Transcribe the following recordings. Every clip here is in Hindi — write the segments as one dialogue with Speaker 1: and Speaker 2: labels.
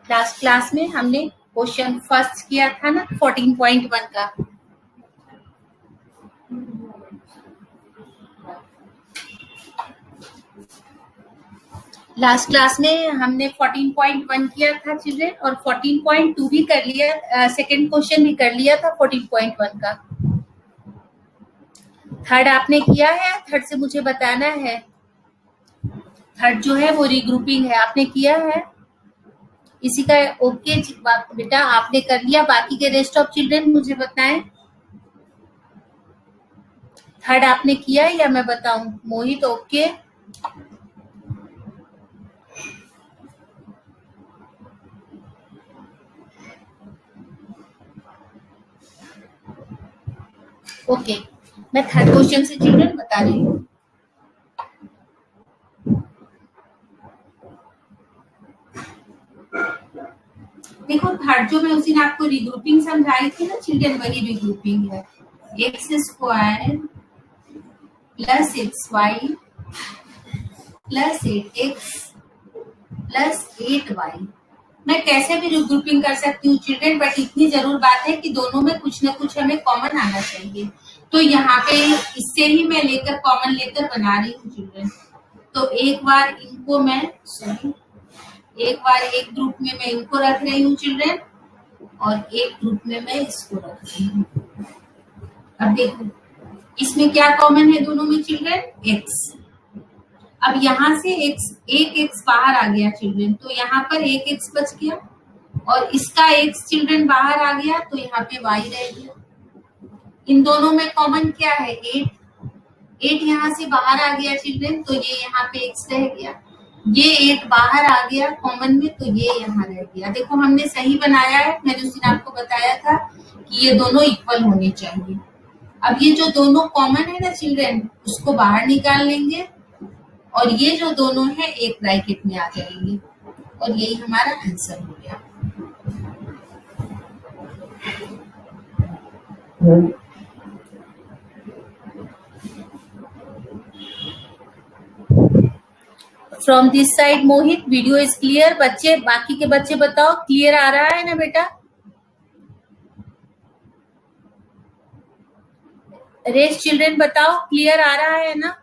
Speaker 1: लास्ट क्लास में हमने क्वेश्चन फर्स्ट किया था ना 14.1 का। लास्ट क्लास में हमने 14.1 किया था चिल्ड्रन, और 14.2 भी कर लिया, सेकंड क्वेश्चन भी कर लिया था 14.1 का। थर्ड आपने किया है? थर्ड से मुझे बताना है। थर्ड जो है वो रीग्रुपिंग है, आपने किया है? इसी का ओके बेटा, आपने कर लिया। बाकी के रेस्ट ऑफ चिल्ड्रन मुझे बताएं, थर्ड आपने किया है या मैं बताऊं? मोहित ओके, ओके। मैं थर्ड क्वेश्चन से चिल्ड्रन बता रही हूँ। देखो थर्ड जो मैं उसी ने आपको रीग्रुपिंग समझाई थी ना चिल्ड्रन, वही रीग्रुपिंग है। X square plus x y plus 8x plus 8y। मैं कैसे भी रीग्रुपिंग कर सकती हूँ चिल्ड्रन, बट इतनी जरूर बात है कि दोनों में कुछ ना कुछ हमें कॉमन आना चाहिए। तो यहाँ पे इससे ही मैं लेकर कॉमन लेकर बना रही हूँ चिल्ड्रन। तो एक बार इनको मैं एक बार एक ग्रुप में मैं इनको रख रही हूँ चिल्ड्रन, और एक ग्रुप में मैं इसको रख रही हूँ। अब देखो इसमें क्या कॉमन है दोनों में चिल्ड्रन? x। अब यहाँ से एक x बाहर आ गया चिल्ड्रन, तो यहाँ पर एक x बच गया, और इसका x चिल्ड्रन बाहर आ गया, तो यहाँ पे y रह गया। इन दोनों में कॉमन क्या है? 8 यहाँ से बाहर आ गया चिल्ड्रन, तो ये यहाँ पे x रह गया। ये 8 बाहर आ गया कॉमन में, तो ये यहाँ रह गया। देखो हमने सही बनाया है, मैंने उस दिन आपको बताया था कि ये दोनों इक्वल होने चाहिए। अब ये जो दोनों कॉमन है ना चिल्ड्रन, उसको बाहर निकाल लेंगे, और ये जो दोनों है एक ब्रैकेट में आ जाएंगे, और यही हमारा आंसर हो गया। From this side Mohit, video is clear? बच्चे, बाकी के बच्चे बताओ, क्लियर आ रहा है ना बेटा? रेस चिल्ड्रन बताओ, क्लियर आ रहा है ना?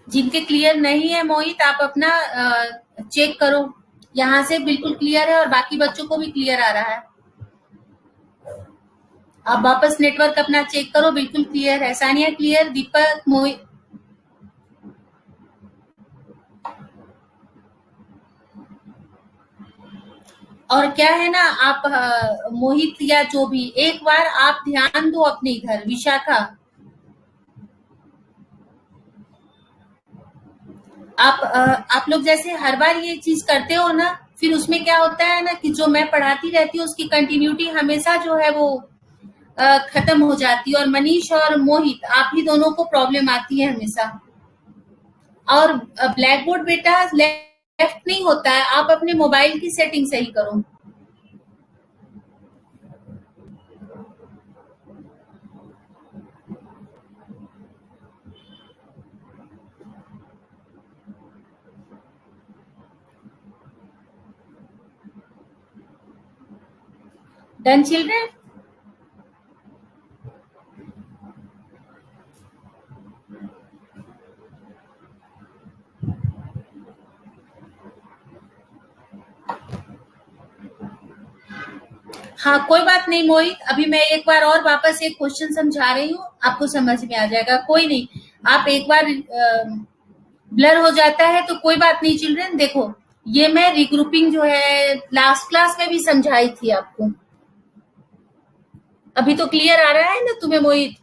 Speaker 1: जिनके क्लियर नहीं है मोहित, आप अपना चेक करो। यहाँ से बिल्कुल क्लियर है और बाकी बच्चों को भी क्लियर आ रहा है। आप वापस नेटवर्क अपना चेक करो, बिल्कुल क्लियर है। सानिया क्लियर, दीपक, मोहित। और क्या है ना, आप मोहित या जो भी, एक बार आप ध्यान दो अपने इधर। विशाखा, आप लोग जैसे हर बार ये चीज करते हो ना, फिर उसमें क्या होता है ना कि जो मैं पढ़ाती रहती हूँ उसकी कंटिन्यूटी हमेशा जो है वो खत्म हो जाती है। और मनीष और मोहित, आप ही दोनों को प्रॉब्लम आती है हमेशा। और ब्लैक बोर्ड बेटा लेफ्ट नहीं होता है, आप अपने मोबाइल की सेटिंग सही करो। Done children? हाँ कोई बात नहीं मोहित, अभी मैं एक बार और वापस एक क्वेश्चन समझा रही हूँ, आपको समझ में आ जाएगा। कोई नहीं, आप एक बार ब्लर हो जाता है तो कोई बात नहीं चिल्ड्रन। देखो ये मैं रिग्रुपिंग जो है लास्ट क्लास में भी समझाई थी आपको। अभी तो क्लियर आ रहा है ना तुम्हें मोहित?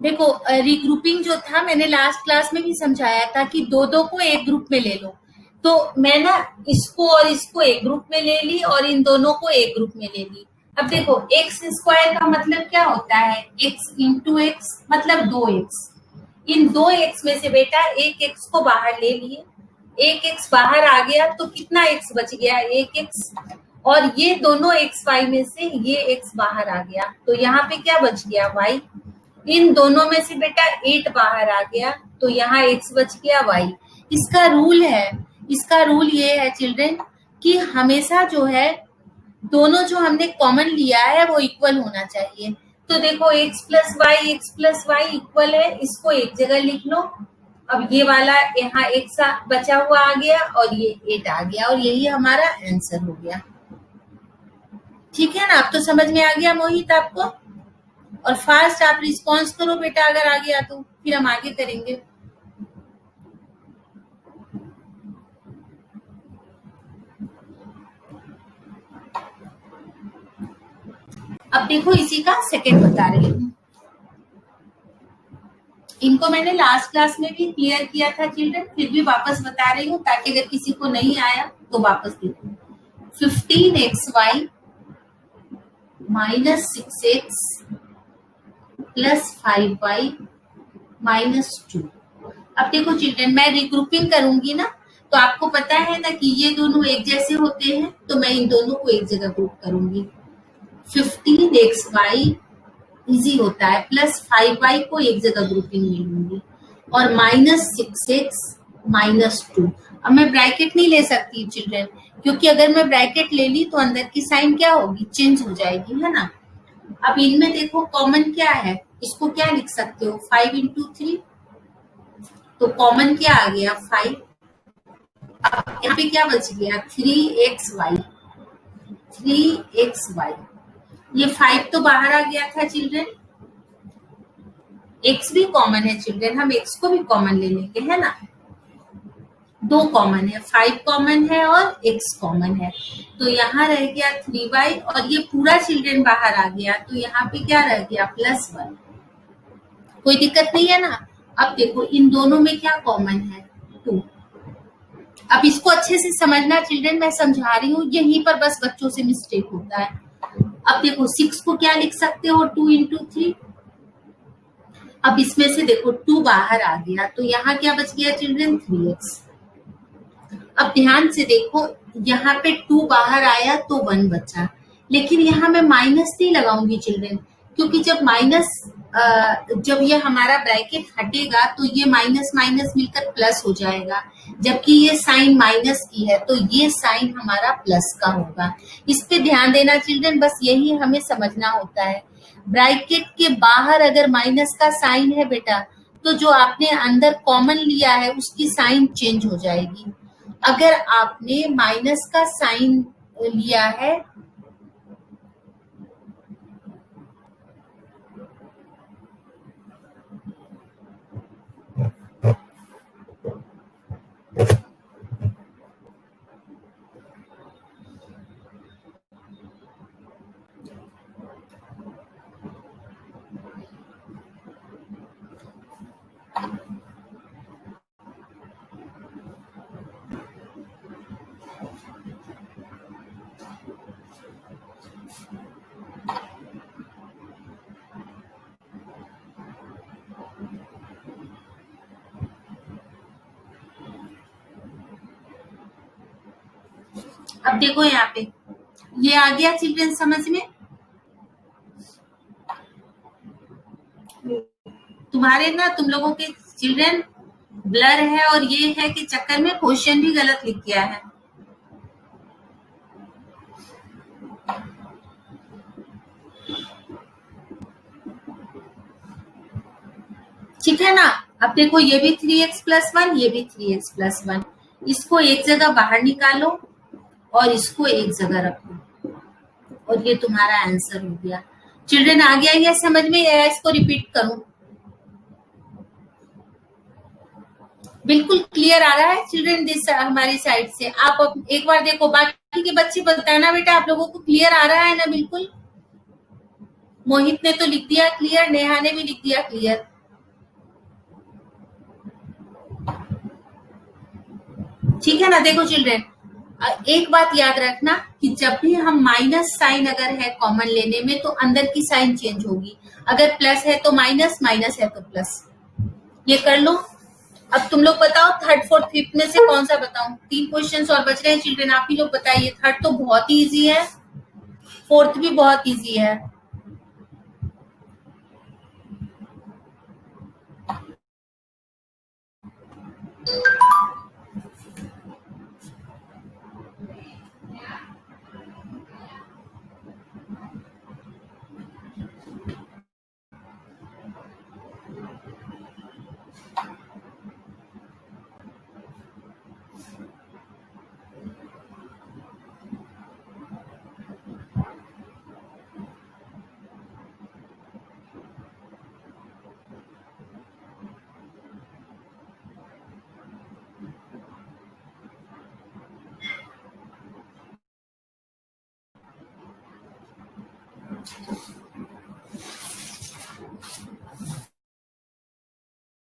Speaker 1: देखो रिग्रुपिंग जो था मैंने लास्ट क्लास में भी समझाया था कि दो दो को एक ग्रुप में ले लो। तो मैं ना इसको और इसको एक ग्रुप में ले ली और इन दोनों को एक ग्रुप में ले ली। अब देखो एक्स स्क्वायर का मतलब क्या होता है? एक्स इंटू एक्स मतलब 2x। इन दो एक्स में से बेटा एक एक्स को बाहर ले लिए, एक एक्स बाहर आ गया तो कितना एक्स बच गया, एक एक्स, और ये दोनों एक्स वाई में से ये एक्स बाहर आ गया तो यहाँ पे क्या बच गया, वाई। इन दोनों में से बेटा 8 बाहर आ गया तो यहाँ एक्स बच गया, वाई। इसका रूल है, इसका रूल ये है चिल्ड्रन कि हमेशा जो है दोनों जो हमने कॉमन लिया है वो इक्वल होना चाहिए। तो देखो x प्लस वाई इक्वल है, इसको एक जगह लिख लो। अब ये वाला यहाँ एक बचा हुआ आ गया और ये 8 आ गया और यही हमारा आंसर हो गया। ठीक है ना, अब तो समझ में आ गया मोहित आपको। और फास्ट आप रिस्पॉन्स करो बेटा, अगर आ गया तो फिर हम आगे करेंगे। अब देखो इसी का सेकंड बता रही हूँ। इनको मैंने लास्ट क्लास में भी क्लियर किया था चिल्ड्रन, फिर भी वापस बता रही हूँ ताकि अगर किसी को नहीं आया तो वापस देखो। 15xy minus 6x plus 5y minus 2। अब देखो चिल्ड्रन, मैं रिग्रुपिंग करूंगी ना तो आपको पता है ना कि ये दोनों एक जैसे होते हैं, तो मैं इन दोनों को एक जगह ग्रुप करूंगी। 15xy इजी होता है, प्लस 5y को एक जगह ग्रुपिंग में लूंगी और माइनस 6x माइनस 2। अब मैं ब्रैकेट नहीं ले सकती चिल्ड्रन, क्योंकि अगर मैं ब्रैकेट ले ली तो अंदर की साइन क्या होगी, चेंज हो जाएगी, है ना। अब इनमें देखो कॉमन क्या है, इसको क्या लिख सकते हो, 5 into 3, तो कॉमन क्या आ गया, 5। अब यहाँ पे क्या बच गया, 3xy, 3xy। ये 5 तो बाहर आ गया था चिल्ड्रन, x भी कॉमन है चिल्ड्रन, हम x को भी कॉमन ले लेंगे, है ना। 2 कॉमन है, 5 कॉमन है और x कॉमन है, तो यहाँ रह गया 3y और ये पूरा चिल्ड्रन बाहर आ गया तो यहाँ पे क्या रह गया, +1। कोई दिक्कत नहीं है ना। अब देखो इन दोनों में क्या कॉमन है, 2। अब इसको अच्छे से समझना चिल्ड्रन, मैं समझा रही हूँ, यहीं पर बस बच्चों से मिस्टेक होता है। अब देखो 6 को क्या लिख सकते हो, 2 into 3। अब इसमें से देखो 2 बाहर आ गया तो यहाँ क्या बच गया चिल्ड्रन, 3x। अब ध्यान से देखो, यहाँ पे 2 बाहर आया तो 1 बचा, लेकिन यहाँ मैं माइनस नहीं लगाऊंगी चिल्ड्रन, क्योंकि जब ये हमारा ब्रैकेट हटेगा तो ये माइनस माइनस मिलकर प्लस हो जाएगा, जबकि ये साइन माइनस की है तो ये साइन हमारा प्लस का होगा। इस पे ध्यान देना चिल्ड्रन, बस यही हमें समझना होता है। ब्रैकेट के बाहर अगर माइनस का साइन है बेटा, तो जो आपने अंदर कॉमन लिया है उसकी साइन चेंज हो जाएगी। अगर आपने माइनस का साइन लिया है अब देखो यहाँ पे ये आ गया चिल्ड्रन समझ में, तुम्हारे ना तुम लोगों के चिल्ड्रन ब्लर है और ये है कि चक्कर में क्वेश्चन भी गलत लिख गया है। ठीक है ना। अब देखो ये भी 3x + 1, ये भी 3x + 1, इसको एक जगह बाहर निकालो और इसको एक जगह रखो और ये तुम्हारा आंसर हो गया। चिल्ड्रन आ गया ये समझ में, या इसको रिपीट करूं? बिल्कुल क्लियर आ रहा है चिल्ड्रन दिस हमारी साइड से। आप अब एक बार देखो, बाकी के बच्चे बताना बेटा आप लोगों को क्लियर आ रहा है ना? बिल्कुल। मोहित ने तो लिख दिया क्लियर, नेहा ने भी लिख दिया क्लियर। ठीक है ना। देखो चिल्ड्रन, एक बात याद रखना कि जब भी हम माइनस साइन अगर है कॉमन लेने में तो अंदर की साइन चेंज होगी। अगर प्लस है तो माइनस, माइनस है तो प्लस। ये कर लो। अब तुम लोग बताओ थर्ड फोर्थ फिफ्थ में से कौन सा बताऊं? 3 क्वेश्चंस और बच रहे हैं चिल्ड्रन, आप ही लोग बताइए। थर्ड तो बहुत ही इजी है, फोर्थ भी बहुत इजी है।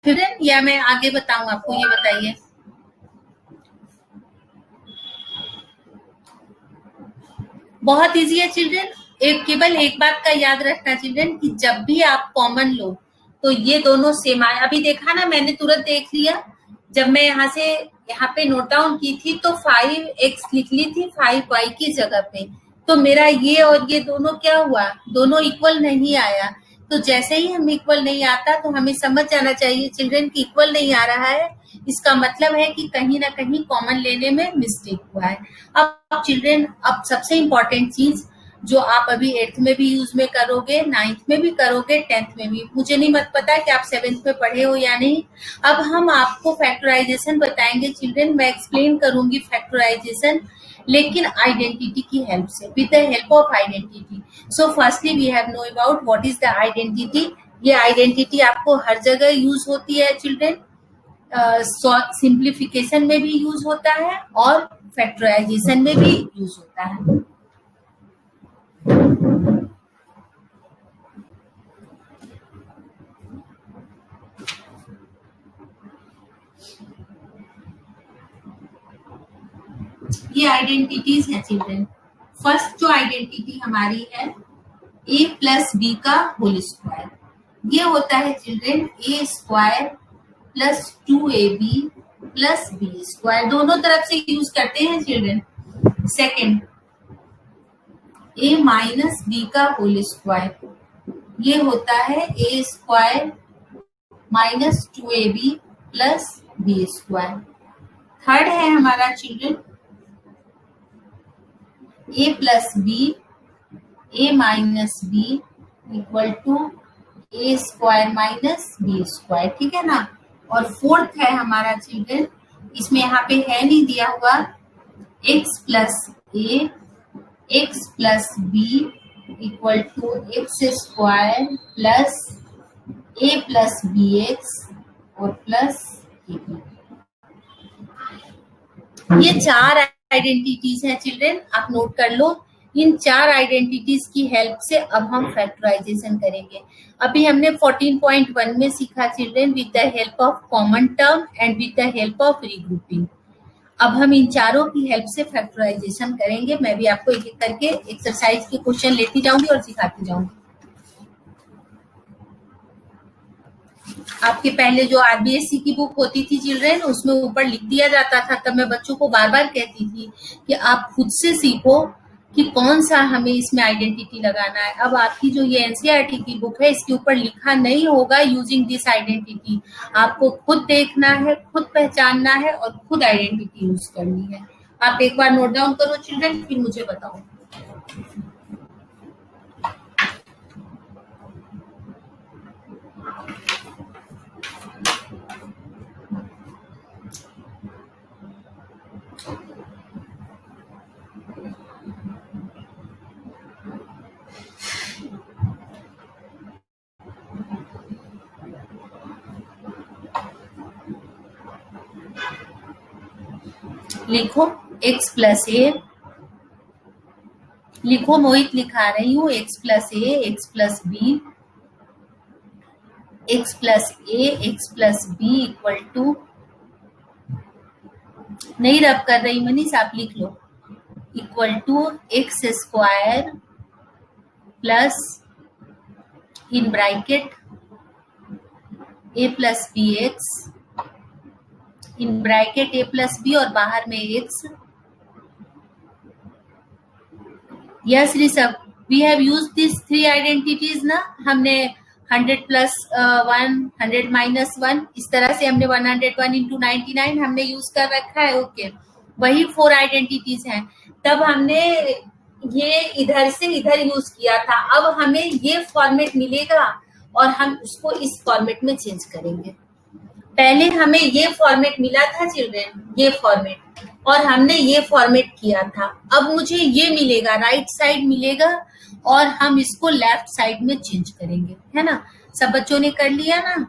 Speaker 1: चिल्ड्रन या मैं आगे बताऊं आपको, ये बताइए। बहुत इजी है चिल्ड्रन। केवल एक बात का याद रखना चिल्ड्रन कि जब भी आप कॉमन लो तो ये दोनों सेम आए। अभी देखा ना, मैंने तुरंत देख लिया। जब मैं यहाँ पे नोट डाउन की थी तो 5x लिख ली थी 5y की जगह पे, तो मेरा ये और ये दोनों क्या हुआ, दोनों इक्वल नहीं आया। तो जैसे ही हम इक्वल नहीं आता तो हमें समझ जाना चाहिए चिल्ड्रन की इक्वल नहीं आ रहा है, इसका मतलब है कि कहीं ना कहीं कॉमन लेने में मिस्टेक हुआ है। अब चिल्ड्रन, अब सबसे इम्पोर्टेंट चीज जो आप अभी 8th में भी यूज में करोगे, 9th में भी करोगे, 10th में भी, मुझे नहीं मत पता कि आप 7th में पढ़े हो या नहीं। अब हम आपको फैक्टराइजेशन बताएंगे चिल्ड्रन, मैं एक्सप्लेन करूंगी फैक्टराइजेशन, लेकिन आइडेंटिटी की हेल्प से, with the help of identity. So firstly we have know about what is the identity. ये आइडेंटिटी आपको हर जगह यूज होती है चिल्ड्रन, सिंप्लीफिकेशन में भी यूज होता है और फैक्टराइजेशन में भी यूज होता है। ये आइडेंटिटीज है चिल्ड्रन। फर्स्ट जो आइडेंटिटी हमारी है a प्लस बी का होल स्क्वायर, ये होता है children a square plus 2ab plus B square, दोनों तरफ से यूज करते हैं children. Second, a minus B का होल स्क्वायर, ये होता है a square minus 2ab plus B square. Third है हमारा children a plus b, a minus b equal to a square minus b square, ठीक है ना। और फोर्थ है हमारा चिल्ड्रन, इसमें यहाँ पे है नहीं दिया हुआ, x plus a, x plus B equal to x square plus a plus B x और प्लस a बी। ये 4 आइडेंटिटीज हैं चिल्ड्रन, आप नोट कर लो। इन 4 आइडेंटिटीज की हेल्प से अब हम फैक्टराइजेशन करेंगे। अभी हमने 14.1 में सीखा children, with the help of common term and with the help of regrouping. अब हम इन चारों की हेल्प से फैक्टराइजेशन करेंगे। मैं भी आपको एक एक करके एक्सरसाइज के क्वेश्चन लेती जाऊंगी और सिखाती जाऊंगी। आपके पहले जो आरबीएससी की बुक होती थी चिल्ड्रन, उसमें ऊपर लिख दिया जाता था, तब मैं बच्चों को बार बार कहती थी कि आप खुद से सीखो कि कौन सा हमें इसमें आइडेंटिटी लगाना है। अब आपकी जो ये एनसीईआरटी की बुक है, इसके ऊपर लिखा नहीं होगा यूजिंग दिस आइडेंटिटी, आपको खुद देखना है, खुद पहचानना है और खुद आइडेंटिटी यूज करनी है। आप एक बार नोट डाउन करो चिल्ड्रन, फिर मुझे बताओ। लिखो x प्लस ए, लिखो, मोहित लिखा रही हूँ, x plus A, x plus B, x plus A, x plus B equal to, नहीं रब कर रही मनीष, आप लिख लो, equal to x square plus in bracket A plus B x in bracket A plus B और बाहर में x. Yes Rishabh, we have use this three identities ना. हमने 100 प्लस 1, 100 माइनस 1, इस तरह से हमने 101 इंटू 99 हमने यूज कर रखा है. ओके, वही 4 आइडेंटिटीज हैं. तब हमने ये इधर से इधर यूज किया था. अब हमें ये फॉर्मेट मिलेगा और हम उसको इस फॉर्मेट में चेंज करेंगे. पहले हमें ये फॉर्मेट मिला था चिल्ड्रेन, ये फॉर्मेट, और हमने ये फॉर्मेट किया था. अब मुझे ये मिलेगा, राइट साइड मिलेगा और हम इसको लेफ्ट साइड में चेंज करेंगे, है ना. सब बच्चों ने कर लिया ना?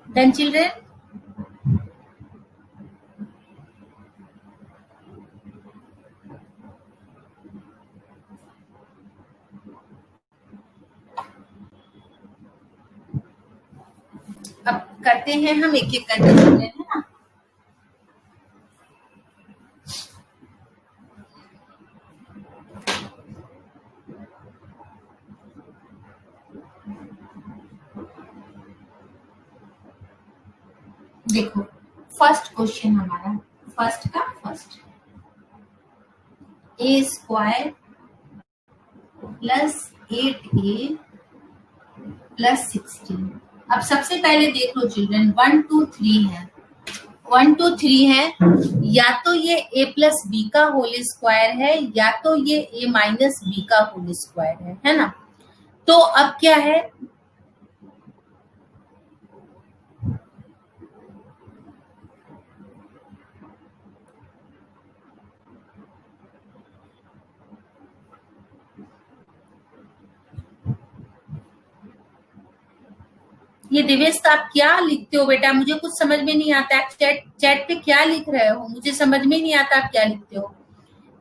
Speaker 1: Done children? अब करते हैं हम एक एक करके चिल्ड्रेन, है ना. देखो फर्स्ट क्वेश्चन हमारा, फर्स्ट का फर्स्ट, ए स्क्वायर प्लस 8a प्लस 16. अब सबसे पहले देख लो चिल्ड्रन, 1 2 3 है, 1 2 3 है. या तो ये a प्लस बी का होल स्क्वायर है या तो ये a माइनस बी का होल स्क्वायर है ना. तो अब क्या है, ये दिवेश आप क्या लिखते हो बेटा? मुझे कुछ समझ में नहीं आता. चैट पे क्या लिख रहे हो? मुझे समझ में नहीं आता आप क्या लिखते हो.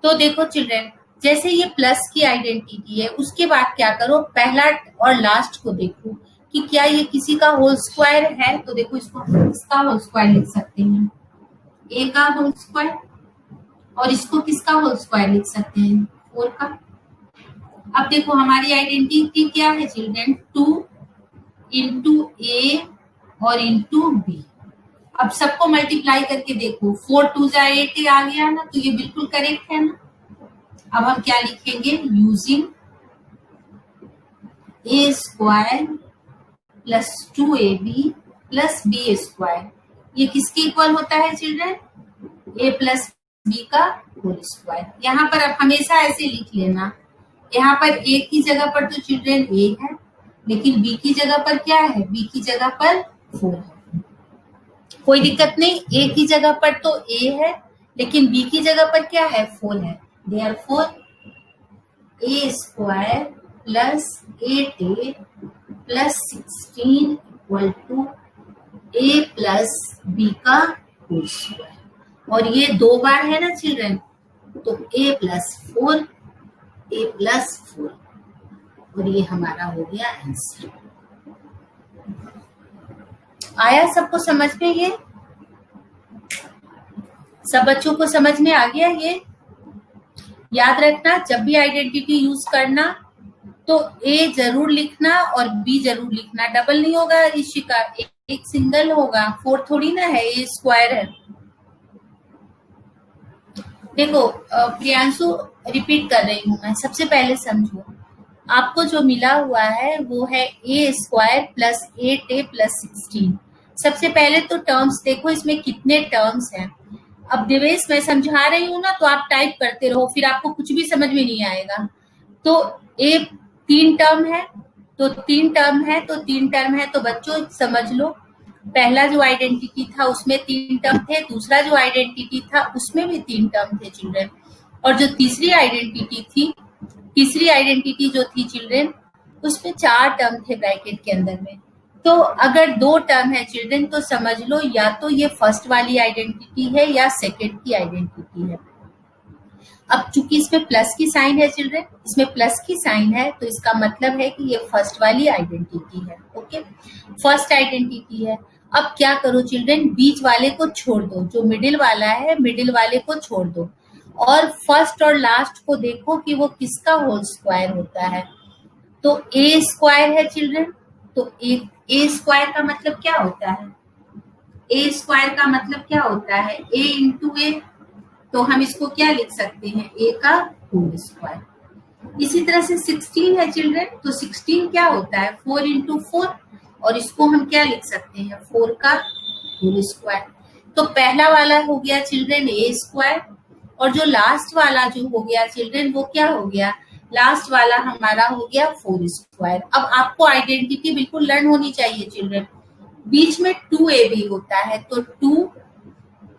Speaker 1: तो देखो चिल्ड्रन, जैसे ये प्लस की आइडेंटिटी है, उसके बाद क्या करो, पहला और लास्ट को देखो कि क्या ये किसी का होल स्क्वायर है. तो देखो इसको इसका होल स्क्वायर लिख सकते हैं, ए का होल स्क्वायर, और इसको किसका होल स्क्वायर लिख सकते हैं, 4 का. अब देखो हमारी आइडेंटिटी क्या है चिल्ड्रन, 2 इंटू ए और इंटू बी. अब सबको मल्टीप्लाई करके देखो, 4 2 जा 8 आ गया ना, तो ये बिल्कुल करेक्ट है ना. अब हम क्या लिखेंगे, यूजिंग ए square plus 2ab plus B square. ये किसके इक्वल होता है चिल्ड्रन, ए प्लस बी का होल स्क्वायर. यहाँ पर अब हमेशा ऐसे लिख लेना, यहाँ पर ए की जगह पर तो चिल्ड्रन ए है, लेकिन बी की जगह पर क्या है, बी की जगह पर 4 है. कोई दिक्कत नहीं, ए की जगह पर तो ए है लेकिन बी की जगह पर क्या है, 4 है. Therefore a square plus 8a plus 16 equal to a plus B का होल स्क्वायर. और ये 2 बार है ना चिल्ड्रन, तो a प्लस 4, a प्लस 4, और ये हमारा हो गया आंसर. आया सबको समझ में? ये सब बच्चों को समझ में आ गया? ये याद रखना, जब भी आइडेंटिटी यूज करना तो ए जरूर लिखना और बी जरूर लिखना. डबल नहीं होगा ऋषिका, एक सिंगल होगा. 4 थोड़ी ना है, ए स्क्वायर है. देखो प्रियांशु, रिपीट कर रही हूँ मैं, सबसे पहले समझो. आपको जो मिला हुआ है वो है ए स्क्वायर प्लस 8a प्लस 16. सबसे पहले तो टर्म्स देखो, इसमें कितने टर्म्स हैं. अब दिवेश मैं समझा रही हूँ ना, तो आप टाइप करते रहो, फिर आपको कुछ भी समझ में नहीं आएगा. तो ए 3 टर्म है, तो 3 टर्म है, तो 3 टर्म है, तो बच्चों समझ लो, पहला जो आइडेंटिटी था उसमें 3 टर्म थे, दूसरा जो आइडेंटिटी था उसमें भी 3 टर्म थे चिल्ड्रन, और जो तीसरी आइडेंटिटी जो थी चिल्ड्रन, उसमें 4 टर्म थे ब्रैकेट के अंदर में. तो अगर 2 टर्म है चिल्ड्रन, तो समझ लो या तो ये फर्स्ट वाली आइडेंटिटी है या सेकेंड की आइडेंटिटी है. अब चूंकि इसमें प्लस की साइन है चिल्ड्रन, इसमें प्लस की साइन है, तो इसका मतलब है कि ये फर्स्ट वाली आइडेंटिटी है. ओके, फर्स्ट आइडेंटिटी है. अब क्या करो चिल्ड्रन, बीच वाले को छोड़ दो, जो मिडिल वाला है मिडिल वाले को छोड़ दो, और फर्स्ट और लास्ट को देखो कि वो किसका होल स्क्वायर होता है. तो ए स्क्वायर है चिल्ड्रन, तो ए स्क्वायर का मतलब क्या होता है? ए स्क्वायर का मतलब क्या होता है? ए इंटू ए, तो हम इसको क्या लिख सकते हैं? ए का होल स्क्वायर। इसी तरह से 16 है चिल्ड्रन, तो 16 क्या होता है? 4 इंटू 4, और इसको हम क्या लिख सकते हैं? 4 का होल स्क्वायर। तो पहला वाला हो गया चिल्ड्रन ए स्क्वायर, और जो लास्ट वाला जो हो गया चिल्ड्रन, वो क्या हो गया? लास्ट वाला हमारा हो गया 4 स्क्वायर। अब आपको आइडेंटिटी बिल्कुल लर्न होनी चाहिए चिल्ड्रन। बीच में 2a भी होता है, तो 2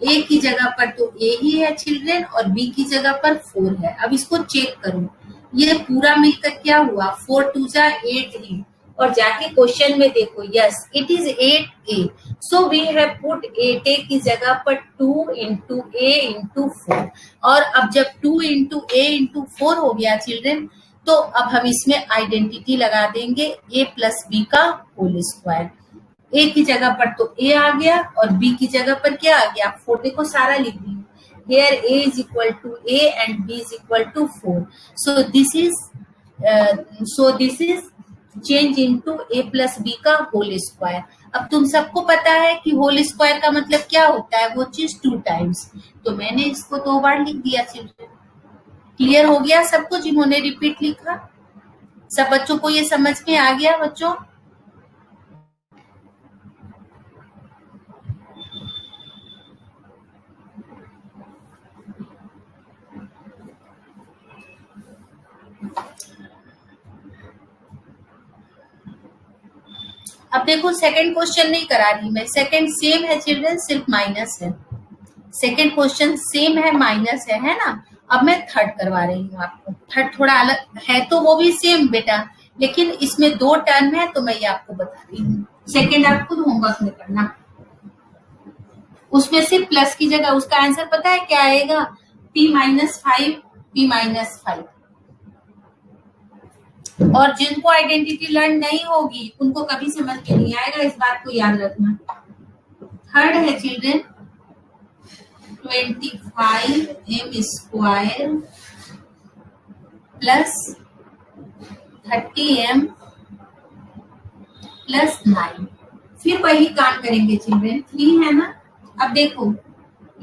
Speaker 1: ए की जगह पर तो ए ही है चिल्ड्रन, और बी की जगह पर 4 है। अब इसको चेक करो, ये पूरा मिलकर क्या हुआ? 4 2 जा 8 ही, और जाके क्वेश्चन में देखो, yes it is 8a, so we have put 8a की जगह पर 2 इंटू ए इंटू 4। और अब जब 2 इंटू ए इंटू 4 हो गया चिल्ड्रन, तो अब हम इसमें आइडेंटिटी लगा देंगे a प्लस बी का होल स्क्वायर। ए की जगह पर तो ए आ गया, और बी की जगह पर क्या आ गया? 4। देखो सारा लिख दी, here a is equal to a and b is equal to 4, so this is change into a plus b का होल स्क्वायर। अब तुम सबको पता है कि होल स्क्वायर का मतलब क्या होता है? वो चीज 2 टाइम्स, तो मैंने इसको 2 बार लिख दिया चिल्ड्रन। क्लियर हो गया सबको जिन्होंने रिपीट लिखा? सब बच्चों को ये समझ में आ गया बच्चों? अब देखो सेकंड क्वेश्चन नहीं करा रही मैं, सेकंड सेम है चिल्ड्रन, सिर्फ माइनस है। सेकंड क्वेश्चन सेम है, माइनस है ना? अब मैं थर्ड करवा रही हूँ आपको। थर्ड थोड़ा अलग है, तो वो भी सेम बेटा, लेकिन इसमें 2 टर्म है, तो मैं ये आपको बता रही हूँ। सेकंड आप खुद होमवर्क में करना। उसमें सिर्फ प्लस की जगह उसका आंसर पता है क्या आएगा? p-5, p-5। और जिनको आइडेंटिटी लर्न नहीं होगी उनको कभी समझ में नहीं आएगा, इस बात को याद रखना। थर्ड है children 25m square plus 30m plus 9। फिर वही काम करेंगे चिल्ड्रन, 3 है ना? अब देखो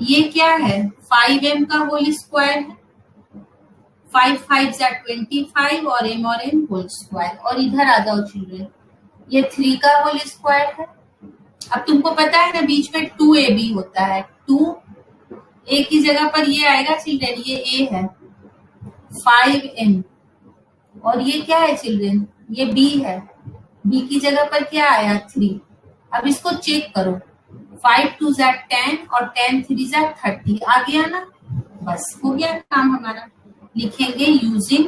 Speaker 1: ये क्या है? 5m का होल स्क्वायर है, 5 5 जा 25, और m होल स्क्वायर, और इधर आ जाओ चिल्ड्रन, ये 3 का होल स्क्वायर है। अब तुमको पता है ना बीच में 2a भी होता है, 2 a की जगह पर ये आएगा चिल्ड्रन, ये a है 5m, और ये क्या है चिल्ड्रन? ये b है, b की जगह पर क्या आया? 3। अब इसको चेक करो, 5 2 जा 10, और 10 3 जा 30, आ गया ना? बस हो गया काम हमारा। लिखेंगे using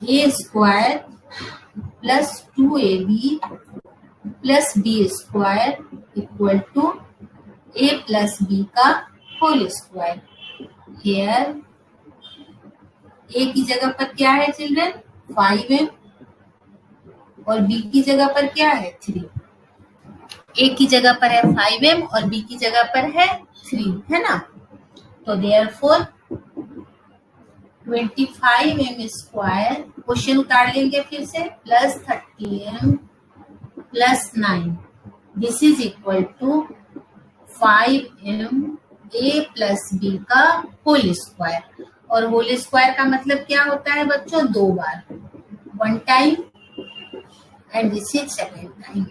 Speaker 1: a square plus 2ab plus b square equal to a plus b का होल स्क्वायर। हियर a की जगह पर क्या है चिल्ड्रन? 5m, और b की जगह पर क्या है? 3। a की जगह पर है 5m और b की जगह पर है 3, है ना? तो देयरफॉर 25m स्क्वायर, क्वेश्चन उतार लेंगे फिर से, plus 30m plus 9, this is equal to 5m a plus b का होल स्क्वायर। और होल स्क्वायर का मतलब क्या होता है बच्चों? 2 बार, 1 time and this is second time.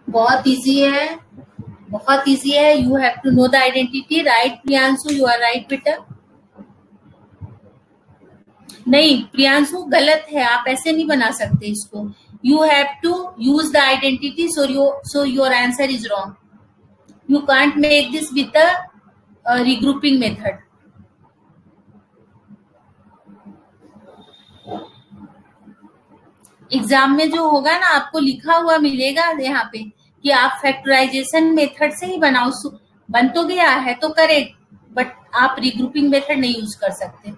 Speaker 1: बहुत इजी है, बहुत इजी है। You have to know the identity, right Priyanshu? You are right बेटा। नहीं प्रियांशु गलत है, आप ऐसे नहीं बना सकते इसको। You have to use the identity, so your answer is wrong. You can't make this with the regrouping method. Exam में जो होगा ना आपको लिखा हुआ मिलेगा यहाँ पे कि आप फैक्टराइजेशन मेथड से ही बनाओ। बन तो गया है तो करेक्ट, बट आप रिग्रुपिंग मेथड नहीं यूज कर सकते।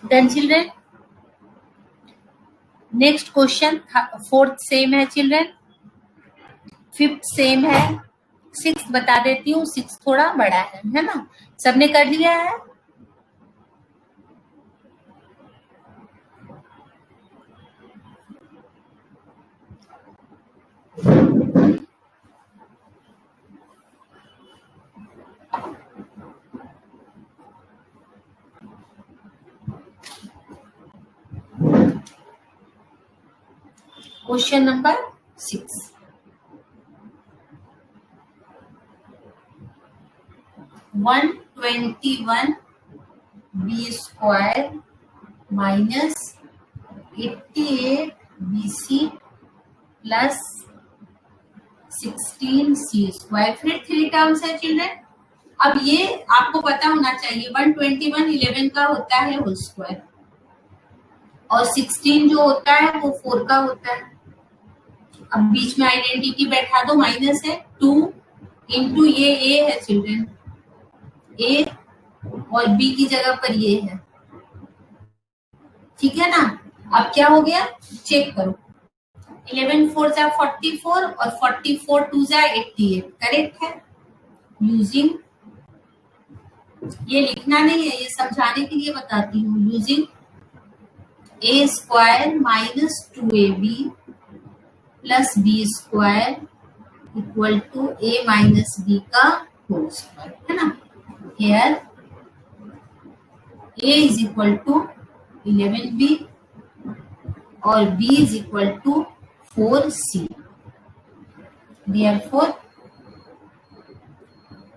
Speaker 1: Then children, next question, fourth same है चिल्ड्रन, फिफ्थ सेम है, सिक्स बता देती हूँ, सिक्स थोड़ा बड़ा है ना? सबने कर लिया है? Question number 6, one 21 b square minus 88 BC plus 16 C square, फिर थ्री टर्म्स है चिल्ड्रन। अब ये आपको पता होना चाहिए, 121 11 का होता है होल स्क्वायर, और 16 जो होता है वो 4 का होता है। अब बीच में आइडेंटिटी बैठा दो, माइनस है 2 इंटू ये ए है चिल्ड्रन, ए और बी की जगह पर ये है, ठीक है ना? अब क्या हो गया चेक करो, 11 4 जा 44 और 44 2 जा 88, करेक्ट है। यूजिंग, ये लिखना नहीं है, ये समझाने के लिए बताती हूँ, using A square minus 2ab plus B square equal to A minus B का होल स्क्वायर, है ना? Here a is equal to 11b और b is equal to 4c। Therefore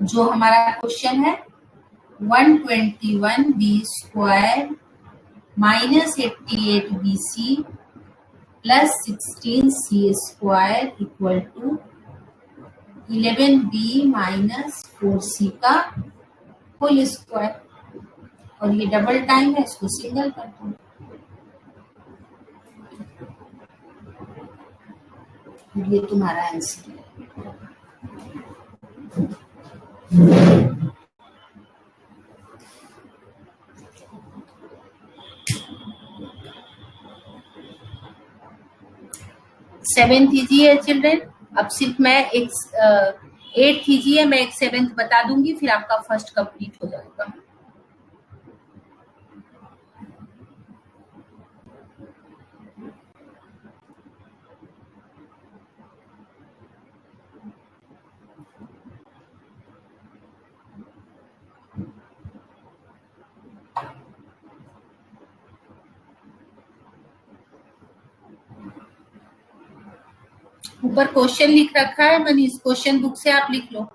Speaker 1: जो हमारा क्वेश्चन है 121 b square minus 88 BC plus 16 C square equal to 11b minus 4c का होल स्क्वायर, और ये डबल टाइम है, इसको सिंगल कर दो। ये तुम्हारा आंसर है। सेवेंथ ईजी है चिल्ड्रन। अब सिर्फ मैं एक 8th ईजी है, मैं एक 7th बता दूंगी, फिर आपका फर्स्ट कंप्लीट हो जाएगा। ऊपर क्वेश्चन लिख रखा है मनीष, क्वेश्चन बुक से आप लिख लो।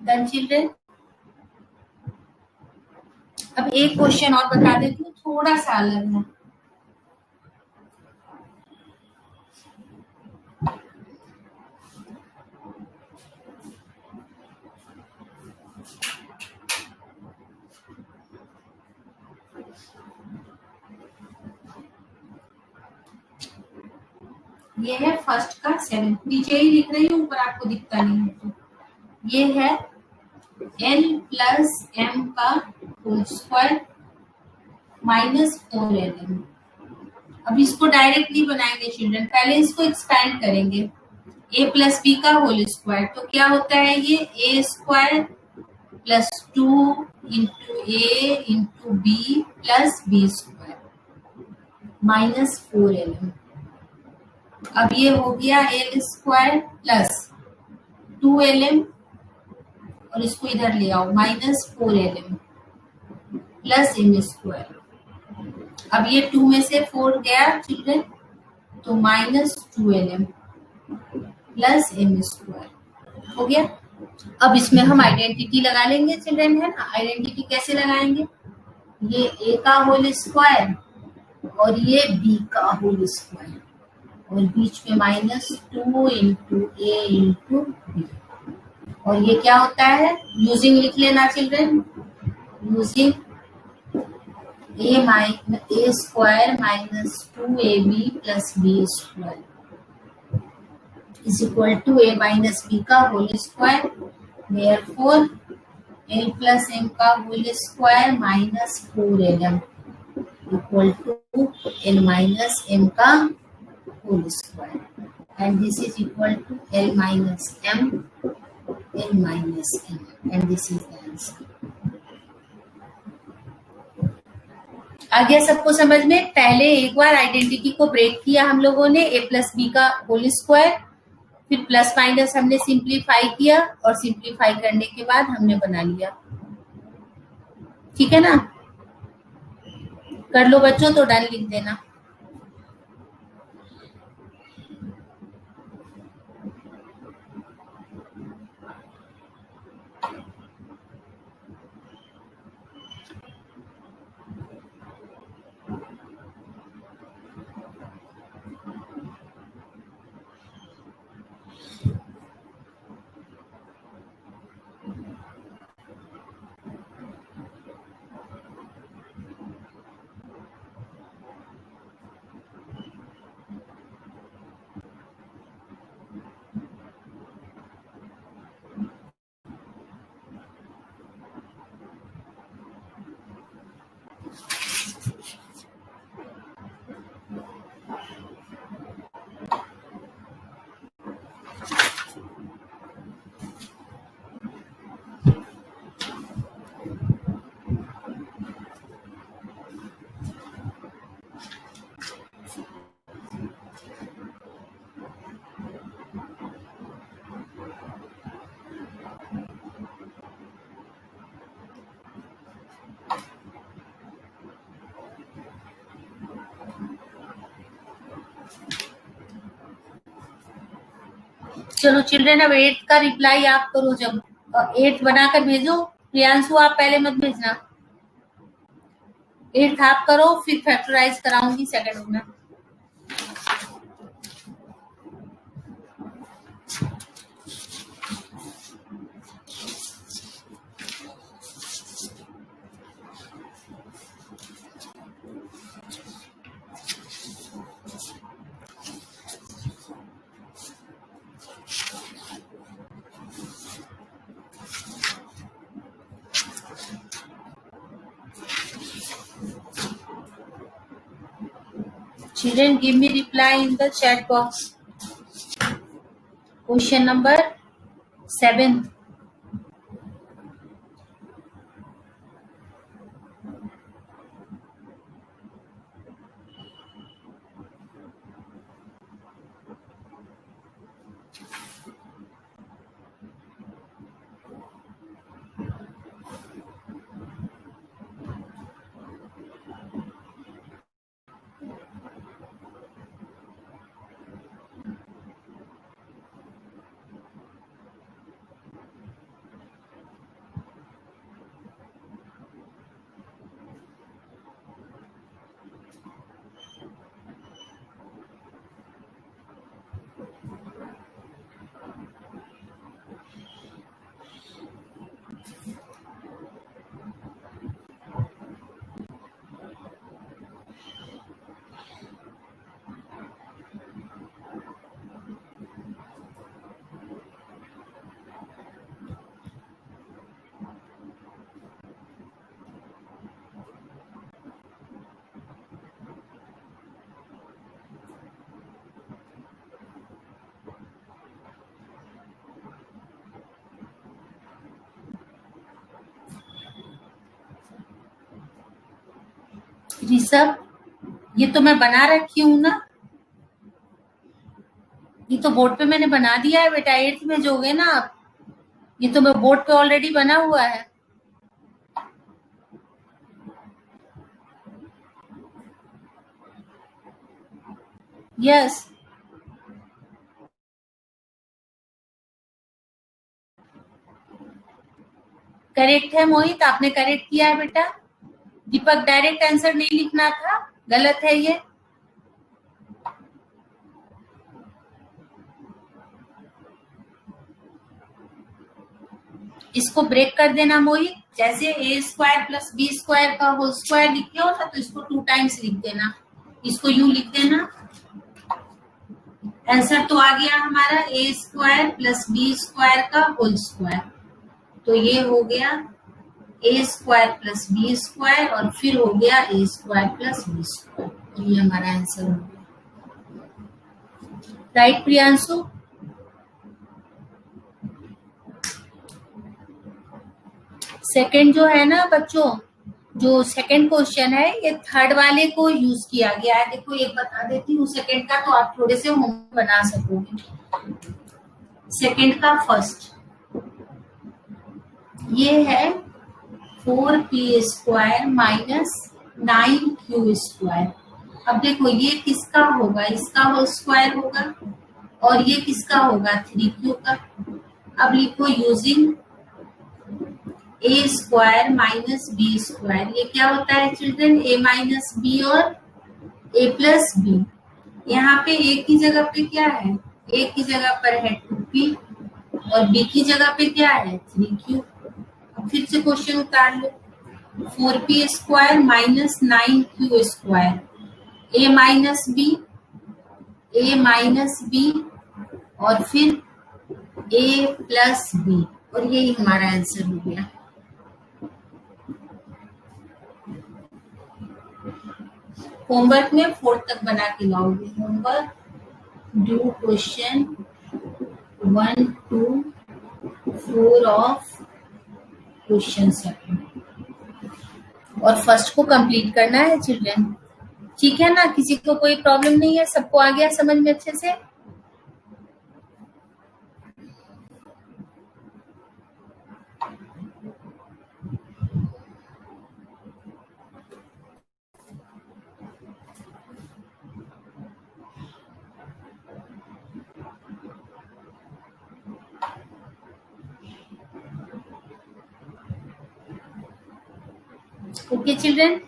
Speaker 1: Done children. अब एक क्वेश्चन और बता देती हूँ, थोड़ा सा अलग है। ये है फर्स्ट का 7th, नीचे ही लिख रही हूँ, ऊपर आपको दिखता नहीं है। तो ये है एल प्लस एम का होल स्क्वायर माइनस 4 एल। अब इसको डायरेक्टली बनाएंगे चिल्ड्रन, पहले इसको एक्सपैंड करेंगे। ए प्लस बी का होल स्क्वायर तो क्या होता है, ये A square plus 2 into A into B plus B square minus 4 L. अब ये हो गया एल स्क्वायर प्लस 2 एल और इसको इधर ले आओ minus 4 l plus m square. अब ये 2 में से 4 गया चिल्ड्रन, तो minus 2 l plus m square हो गया। अब इसमें हम आइडेंटिटी लगा लेंगे चिल्ड्रन, है ना। आइडेंटिटी कैसे लगाएंगे, ये ए का होल स्क्वायर और ये बी का होल स्क्वायर और बीच में minus 2 into A into B. और ये क्या होता है, यूजिंग लिख लेना children, using A square minus 2ab plus B square is equal to A minus B का whole square. Therefore L plus M का whole square minus 4lm equal to L minus M का whole square and this is equal to L minus M and this is the answer. आ गया सबको समझ में। पहले एक बार आइडेंटिटी को ब्रेक किया हम लोगों ने, ए प्लस बी का होल स्क्वायर, फिर प्लस माइनस हमने सिंप्लीफाई किया और सिंप्लीफाई करने के बाद हमने बना लिया। ठीक है ना, कर लो बच्चों, तो डन लिख देना। चलो चिल्ड्रन, अब 8 का रिप्लाई आप करो। जब 8 बनाकर भेजो, प्रियांशु आप पहले मत भेजना, 8 आप करो, फिर फैक्टराइज कराऊंगी सेकंड में। Children, give me reply in the chat box. Question number 7. Rishabh, ये तो मैं बना रखी हूँ ना, ये तो बोर्ड पे मैंने बना दिया है बेटा, 8th में जो होगे ना आप, ये तो मैं बोर्ड पे ऑलरेडी बना हुआ है। यस, करेक्ट है मोहित, आपने करेक्ट किया है बेटा। दीपक, डायरेक्ट आंसर नहीं लिखना था, गलत है ये। इसको ब्रेक कर देना मोहित, जैसे ए स्क्वायर प्लस बी स्क्वायर का होल स्क्वायर लिखे हो ना, तो इसको 2 टाइम्स लिख देना, इसको यूं लिख देना। आंसर तो आ गया हमारा ए स्क्वायर प्लस बी स्क्वायर का होल स्क्वायर, तो ये हो गया ए स्क्वायर प्लस बी स्क्वायर और फिर हो गया ए स्क्वायर प्लस बी स्क्वायर, तो ये हमारा आंसर हो गया। राइट प्रियांशु? सेकंड जो है ना बच्चों, जो सेकंड क्वेश्चन है, ये थर्ड वाले को यूज किया गया है। देखो एक बता देती हूँ सेकंड का, तो आप थोड़े से होमवर्क बना सकोगे। सेकंड का फर्स्ट ये है 4p square minus 9q square. अब देखो ये किसका होगा, इसका होल स्क्वायर होगा, और ये किसका होगा, 3q का। अब लिखो यूजिंग ए स्क्वायर माइनस बी स्क्वायर, ये क्या होता है चिल्ड्रन, ए माइनस बी और ए प्लस बी। यहाँ पे ए की जगह पे क्या है, ए की जगह पर है 2p और बी की जगह पे क्या है 3q। अब फिर से क्वेश्चन उतार लो, 4p square minus 9q square, A minus B और फिर ए प्लस बी, और यही हमारा आंसर हो गया। होमवर्क में 4 तक बना के लाओगे। Homework do question 1 to 4 of question 7 और फर्स्ट को कंप्लीट करना है चिल्ड्रन, ठीक है ना? किसी को कोई प्रॉब्लम नहीं है, सबको आ गया समझ में अच्छे से? Okay children,